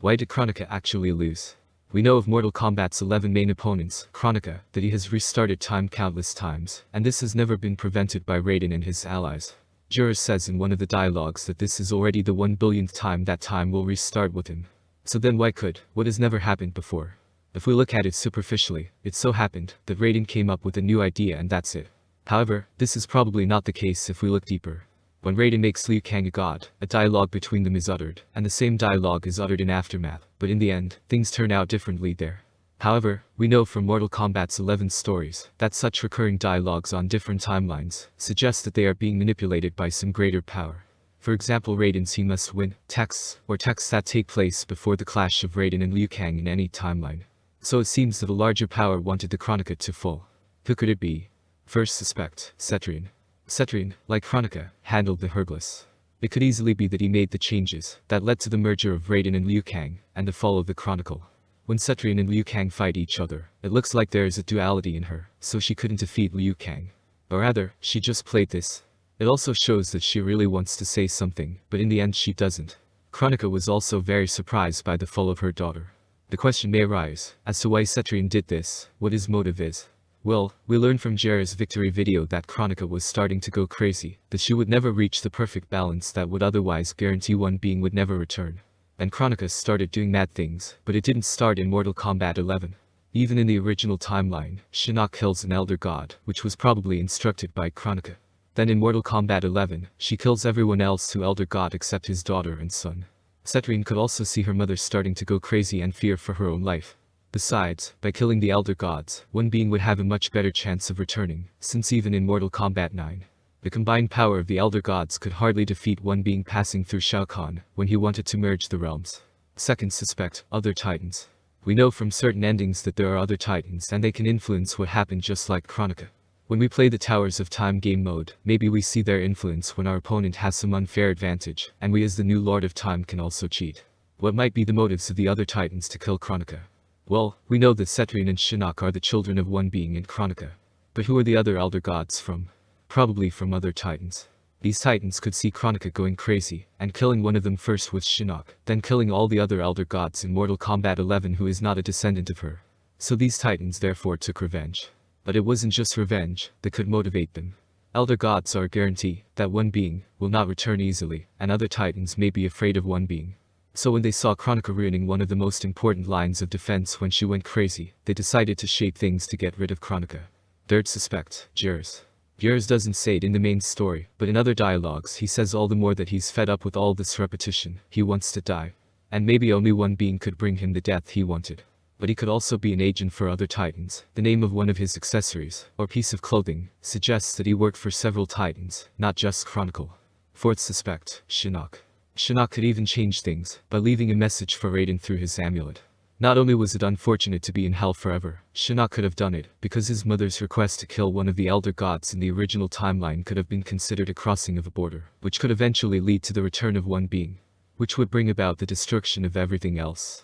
Why did Kronika actually lose? We know of Mortal Kombat's 11 main opponents, Kronika, that he has restarted time countless times, and this has never been prevented by Raiden and his allies. Jurors says in one of the dialogues that this is already the 1 billionth time that time will restart with him. So then why could what has never happened before? If we look at it superficially, it so happened that Raiden came up with a new idea and that's it. However, this is probably not the case if we look deeper. When Raiden makes Liu Kang a god, a dialogue between them is uttered, and the same dialogue is uttered in Aftermath, but in the end, things turn out differently there. However, we know from Mortal Kombat's 11 stories that such recurring dialogues on different timelines suggest that they are being manipulated by some greater power. For example, Raiden's "he must win" texts, or texts that take place before the clash of Raiden and Liu Kang in any timeline. So it seems that a larger power wanted the Kronika to fall. Who could it be? First suspect, Cetrion. Cetrion, like Kronika, handled the Hergless. It could easily be that he made the changes that led to the merger of Raiden and Liu Kang, and the fall of the Chronicle. When Cetrion and Liu Kang fight each other, it looks like there is a duality in her, so she couldn't defeat Liu Kang. Or rather, she just played this. It also shows that she really wants to say something, but in the end she doesn't. Kronika was also very surprised by the fall of her daughter. The question may arise, as to why Cetrion did this, what his motive is. Well, we learned from Jera's victory video that Kronika was starting to go crazy, that she would never reach the perfect balance that would otherwise guarantee one being would never return. And Kronika started doing mad things, but it didn't start in Mortal Kombat 11. Even in the original timeline, Shinnok kills an elder god, which was probably instructed by Kronika. Then in Mortal Kombat 11, she kills everyone else to elder god except his daughter and son. Cetrion could also see her mother starting to go crazy and fear for her own life. Besides, by killing the elder gods, one being would have a much better chance of returning, since even in Mortal Kombat 9, the combined power of the elder gods could hardly defeat one being passing through Shao Kahn when he wanted to merge the realms. Second suspect, other titans. We know from certain endings that there are other titans and they can influence what happened just like Kronika. When we play the Towers of Time game mode, maybe we see their influence when our opponent has some unfair advantage, and we as the new Lord of Time can also cheat. What might be the motives of the other titans to kill Kronika? Well, we know that Cetrion and Shinnok are the children of one being in Kronika. But who are the other elder gods from? Probably from other titans. These titans could see Kronika going crazy, and killing one of them first with Shinnok, then killing all the other elder gods in Mortal Kombat 11 who is not a descendant of her. So these titans therefore took revenge. But it wasn't just revenge that could motivate them. Elder gods are a guarantee that one being will not return easily, and other titans may be afraid of one being. So when they saw Kronika ruining one of the most important lines of defense when she went crazy, they decided to shape things to get rid of Kronika. Third suspect, Geras. Geras doesn't say it in the main story, but in other dialogues he says all the more that he's fed up with all this repetition, he wants to die. And maybe only one being could bring him the death he wanted. But he could also be an agent for other titans. The name of one of his accessories, or piece of clothing, suggests that he worked for several titans, not just Chronicle. Fourth suspect, Shinnok. Shinnok could even change things by leaving a message for Raiden through his amulet. Not only was it unfortunate to be in hell forever, Shinnok could have done it because his mother's request to kill one of the elder gods in the original timeline could have been considered a crossing of a border, which could eventually lead to the return of one being, which would bring about the destruction of everything else.